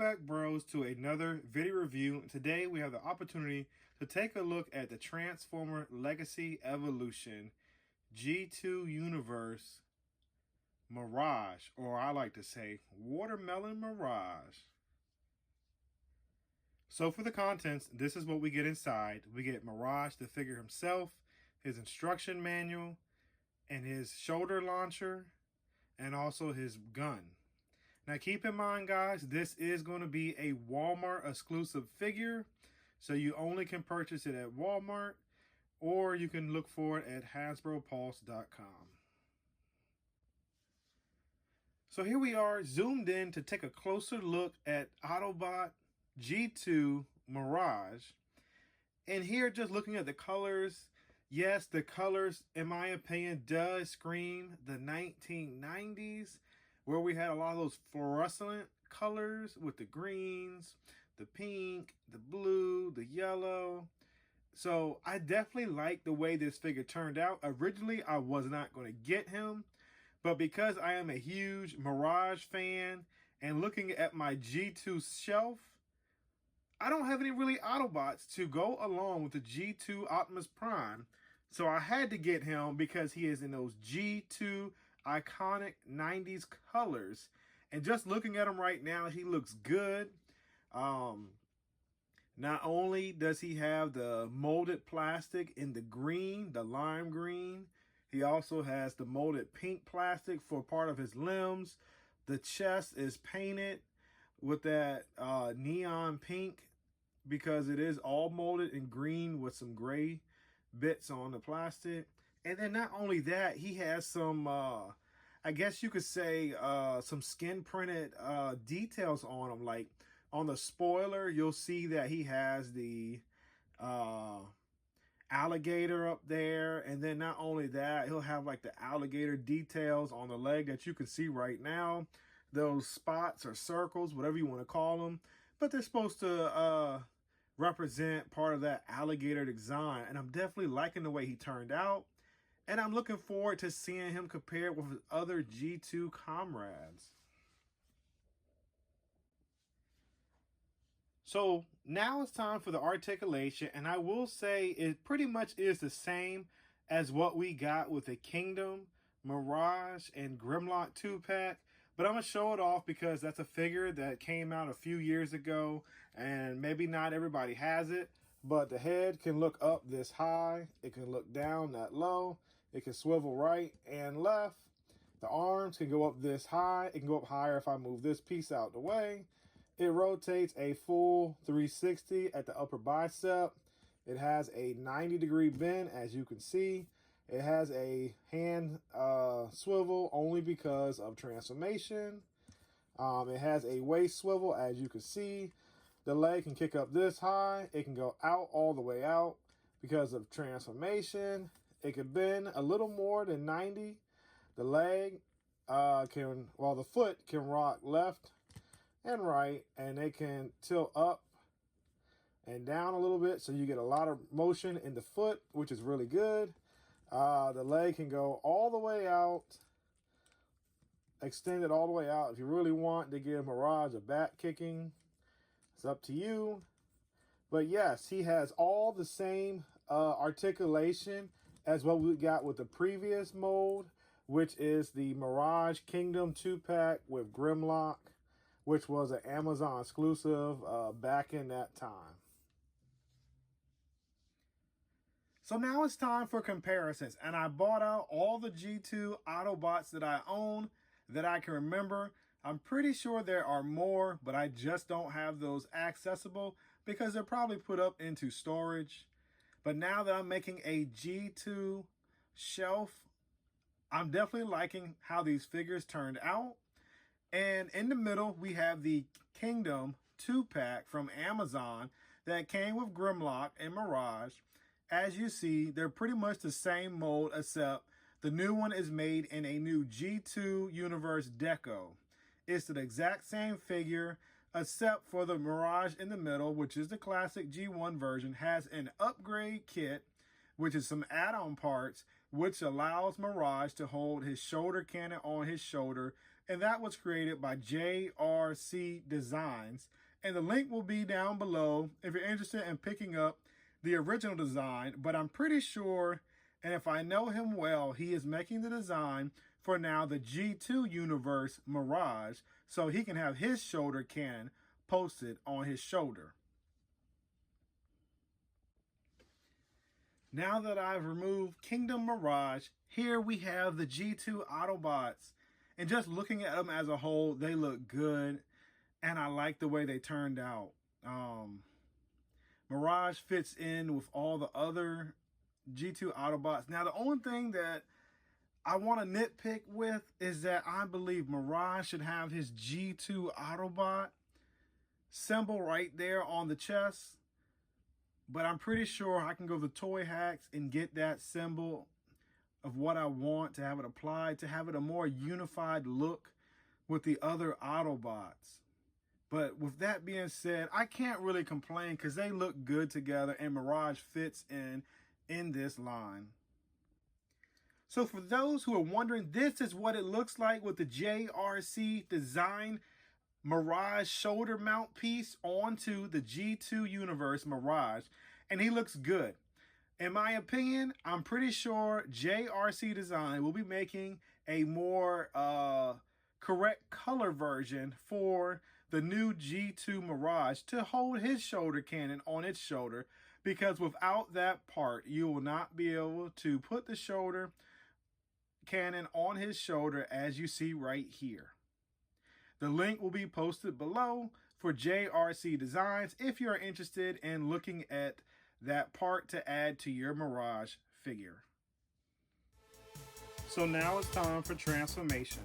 back, bros, to another video review. Today we have the opportunity to take a look at the Transformer Legacy Evolution G2 Universe Mirage, or I like to say Watermelon Mirage. So for the contents, this is what we get inside. We get Mirage, the figure himself, his instruction manual, and his shoulder launcher, and also his gun. Now keep in mind, guys, this is going to be a Walmart exclusive figure, so you only can purchase it at Walmart, or you can look for it at HasbroPulse.com. So here we are, zoomed in to take a closer look at Autobot G2 Mirage. And here, just looking at the colors, yes, the colors, in my opinion, does scream the 1990s, where we had a lot of those fluorescent colors with the greens, the pink, the blue, the yellow. So I definitely like the way this figure turned out. Originally, I was not going to get him, but because I am a huge Mirage fan and looking at my G2 shelf, I don't have any really Autobots to go along with the G2 Optimus Prime. So I had to get him because he is in those G2 iconic 90s colors. And just looking at him right now, he looks good. Not only does he have the molded plastic in the green, the lime green, he also has the molded pink plastic for part of his limbs. The chest is painted with that neon pink because it is all molded in green with some gray bits on the plastic. And then not only that, he has some, I guess you could say, some skin printed details on him. Like on the spoiler, you'll see that he has the alligator up there. And then not only that, he'll have like the alligator details on the leg that you can see right now. Those spots or circles, whatever you want to call them. But they're supposed to represent part of that alligator design. And I'm definitely liking the way he turned out. And I'm looking forward to seeing him compared with his other G2 comrades. So now it's time for the articulation. And I will say it pretty much is the same as what we got with the Kingdom, Mirage, and Grimlock 2-pack. But I'm going to show it off because that's a figure that came out a few years ago. And maybe not everybody has it. But the head can look up this high. It can look down that low. It can swivel right and left. The arms can go up this high. It can go up higher if I move this piece out the way. It rotates a full 360 at the upper bicep. It has a 90-degree bend, as you can see. It has a hand swivel only because of transformation. It has a waist swivel, as you can see. The leg can kick up this high. It can go out all the way out because of transformation. It can bend a little more than 90. The leg the foot can rock left and right, and they can tilt up and down a little bit. So you get a lot of motion in the foot, which is really good. The leg can go all the way out, extend it all the way out. If you really want to give Mirage a back kicking, it's up to you. But yes, he has all the same articulation as what we got with the previous mold, which is the Mirage Kingdom 2-pack with Grimlock, which was an Amazon exclusive back in that time. So now it's time for comparisons, and I bought out all the G2 Autobots that I own that I can remember. I'm pretty sure there are more, but I just don't have those accessible because they're probably put up into storage. But now that I'm making a G2 shelf, I'm definitely liking how these figures turned out. And in the middle, we have the Kingdom 2-pack from Amazon that came with Grimlock and Mirage. As you see, they're pretty much the same mold, except the new one is made in a new G2 Universe deco. It's the exact same figure, except for the Mirage in the middle, which is the classic G1 version, has an upgrade kit, which is some add-on parts, which allows Mirage to hold his shoulder cannon on his shoulder, and that was created by JRC Designs. And the link will be down below if you're interested in picking up the original design. But I'm pretty sure, and if I know him well, he is making the design for now the G2 Universe Mirage, so he can have his shoulder cannon posted on his shoulder. Now that I've removed Kingdom Mirage, here we have the G2 Autobots. And just looking at them as a whole, they look good. And I like the way they turned out. Mirage fits in with all the other G2 Autobots. Now, the only thing that I want to nitpick with is that I believe Mirage should have his G2 Autobot symbol right there on the chest. But I'm pretty sure I can go to Toy Hacks and get that symbol of what I want to have it applied, to have it a more unified look with the other Autobots. But with that being said, I can't really complain because they look good together and Mirage fits in this line. So for those who are wondering, this is what it looks like with the JRC Design Mirage shoulder mount piece onto the G2 Universe Mirage, and he looks good. In my opinion, I'm pretty sure JRC Design will be making a more correct color version for the new G2 Mirage to hold his shoulder cannon on its shoulder, because without that part, you will not be able to put the shoulder cannon on his shoulder as you see right here. The link will be posted below for JRC Designs if you are interested in looking at that part to add to your Mirage figure. So now it's time for transformation.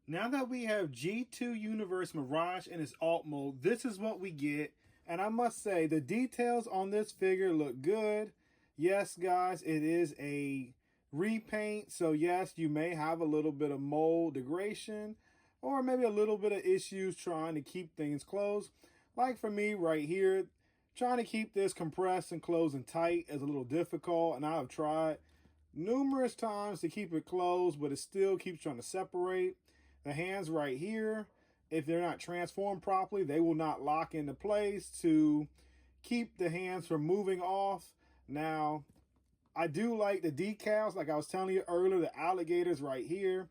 Now that we have G2 Universe Mirage in its alt mode, this is what we get. And I must say, the details on this figure look good. Yes, guys, it is a repaint. So yes, you may have a little bit of mold degradation or maybe a little bit of issues trying to keep things closed. Like for me right here, trying to keep this compressed and closed and tight is a little difficult. And I've tried numerous times to keep it closed, but it still keeps trying to separate. The hands right here, if they're not transformed properly, they will not lock into place to keep the hands from moving off. Now, I do like the decals, like I was telling you earlier, the alligators right here.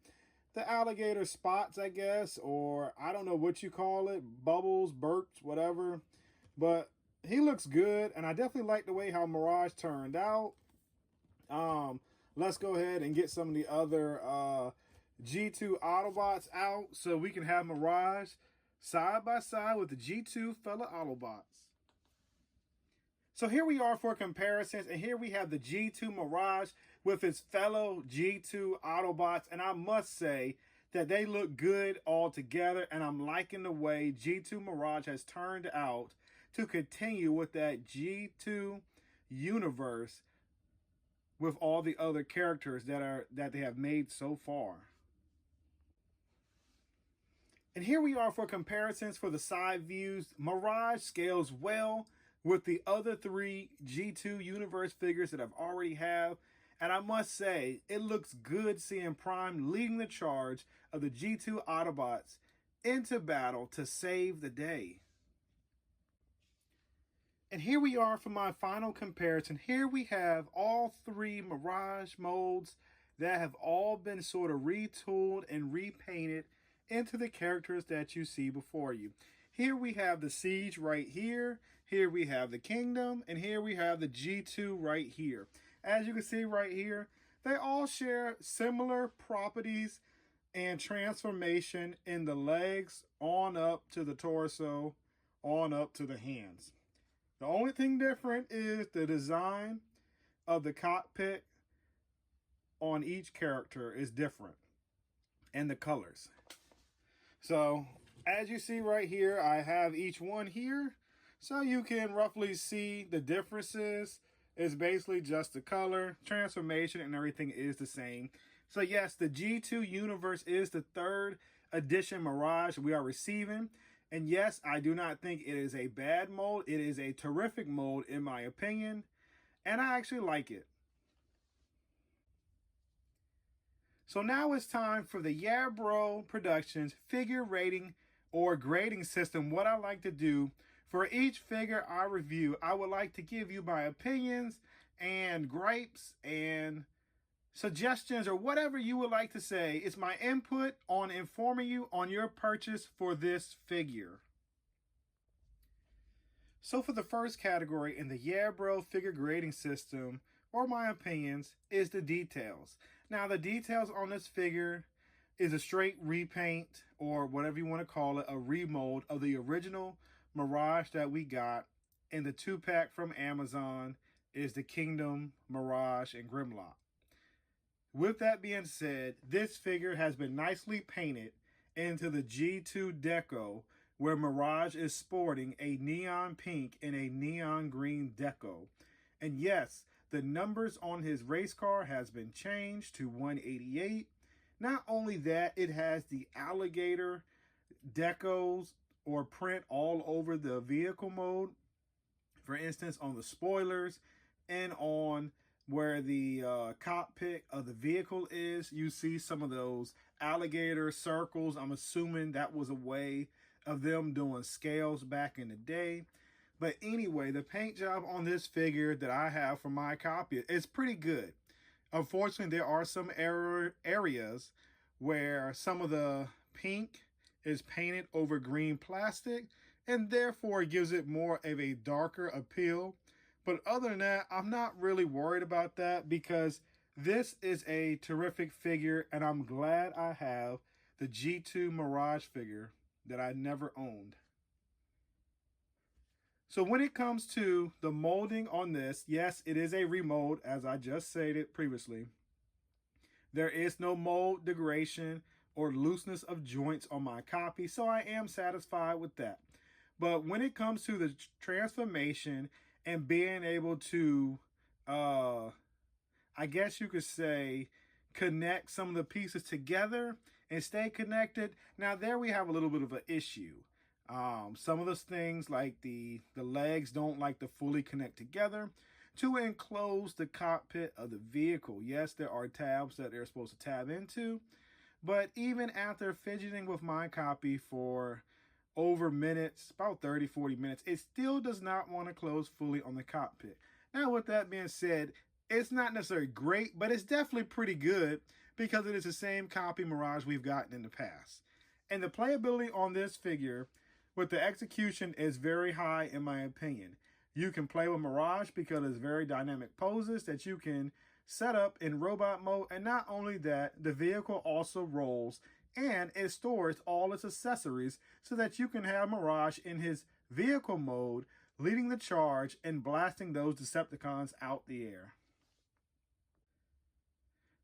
The alligator spots, I guess, or I don't know what you call it, bubbles, burps, whatever. But he looks good, and I definitely like the way how Mirage turned out. Let's go ahead and get some of the other G2 Autobots out so we can have Mirage side by side with the G2 fellow Autobots. So here we are for comparisons, and here we have the G2 Mirage with its fellow G2 Autobots, and I must say that they look good all together, and I'm liking the way G2 Mirage has turned out to continue with that G2 universe with all the other characters that they have made so far. And here we are for comparisons for the side views. Mirage scales well with the other three G2 universe figures that I've already have. And I must say, it looks good seeing Prime leading the charge of the G2 Autobots into battle to save the day. And here we are for my final comparison. Here we have all three Mirage molds that have all been sort of retooled and repainted into the characters that you see before you. Here we have the Siege right here. Here we have the Kingdom. And here we have the G2 right here. As you can see right here, they all share similar properties and transformation in the legs on up to the torso, on up to the hands. The only thing different is the design of the cockpit on each character is different, and the colors. So as you see right here, I have each one here, so you can roughly see the differences. It's basically just the color, transformation, and everything is the same. So yes, the G2 universe is the 3rd edition Mirage we are receiving. And yes, I do not think it is a bad mold. It is a terrific mold in my opinion, and I actually like it. So now it's time for the Yeah Bro Productions figure rating or grading system. What I like to do for each figure I review, I would like to give you my opinions and gripes and suggestions or whatever you would like to say. It's my input on informing you on your purchase for this figure. So for the first category in the Yeah Bro figure grading system, or my opinions, is the details. Now the details on this figure is a straight repaint, or whatever you want to call it, a remold of the original Mirage that we got in the 2-pack from Amazon. Is the Kingdom, Mirage, and Grimlock. With that being said, this figure has been nicely painted into the G2 deco, where Mirage is sporting a neon pink and a neon green deco. And yes, the numbers on his race car has been changed to 188. Not only that, it has the alligator decos or print all over the vehicle mode. For instance, on the spoilers and on where the cockpit of the vehicle is, you see some of those alligator circles. I'm assuming that was a way of them doing scales back in the day. But anyway, the paint job on this figure that I have for my copy is pretty good. Unfortunately, there are some areas where some of the pink is painted over green plastic, and therefore it gives it more of a darker appeal. But other than that, I'm not really worried about that because this is a terrific figure, and I'm glad I have the G2 Mirage figure that I never owned. So when it comes to the molding on this, yes, it is a remold, as I just stated previously. There is no mold degradation or looseness of joints on my copy, so I am satisfied with that. But when it comes to the transformation and being able to, I guess you could say, connect some of the pieces together and stay connected, now there we have a little bit of an issue. Some of those things like the legs don't like to fully connect together to enclose the cockpit of the vehicle. Yes, there are tabs that they're supposed to tab into, but even after fidgeting with my copy for over minutes, about 30-40 minutes, it still does not want to close fully on the cockpit. Now with that being said, it's not necessarily great, but it's definitely pretty good because it is the same copy Mirage we've gotten in the past. And the playability on this figure with the execution is very high in my opinion. You can play with Mirage because it's very dynamic poses that you can set up in robot mode. And not only that, the vehicle also rolls and it stores all its accessories so that you can have Mirage in his vehicle mode, leading the charge and blasting those Decepticons out the air.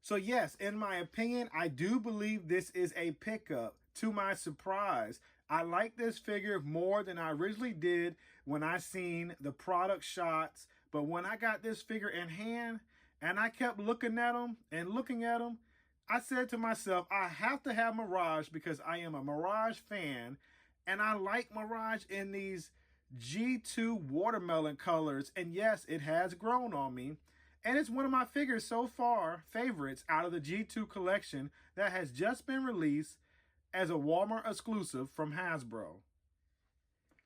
So yes, in my opinion, I do believe this is a pickup. To my surprise, I like this figure more than I originally did when I seen the product shots. But when I got this figure in hand and I kept looking at him and looking at him, I said to myself, I have to have Mirage because I am a Mirage fan. And I like Mirage in these G2 watermelon colors. And yes, it has grown on me. And it's one of my figures so far, favorites out of the G2 collection that has just been released as a Walmart exclusive from Hasbro.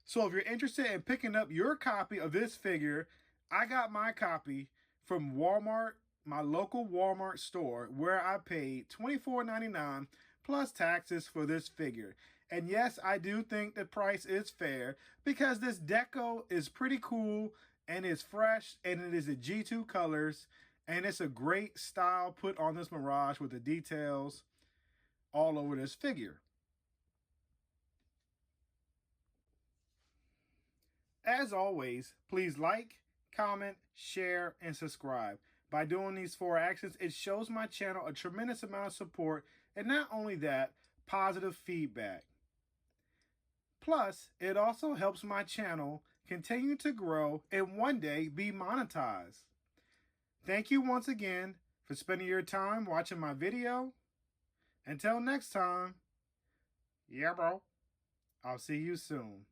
So if you're interested in picking up your copy of this figure, I got my copy from Walmart, my local Walmart store, where I paid $24.99 plus taxes for this figure. And yes, I do think the price is fair because this deco is pretty cool and it's fresh, and it is a G2 colors, and it's a great style put on this Mirage with the details all over this figure. As always, please like, comment, share, and subscribe. By doing these 4 actions, it shows my channel a tremendous amount of support, and not only that, positive feedback. Plus, it also helps my channel continue to grow and one day be monetized. Thank you once again for spending your time watching my video. Until next time, yeah bro, I'll see you soon.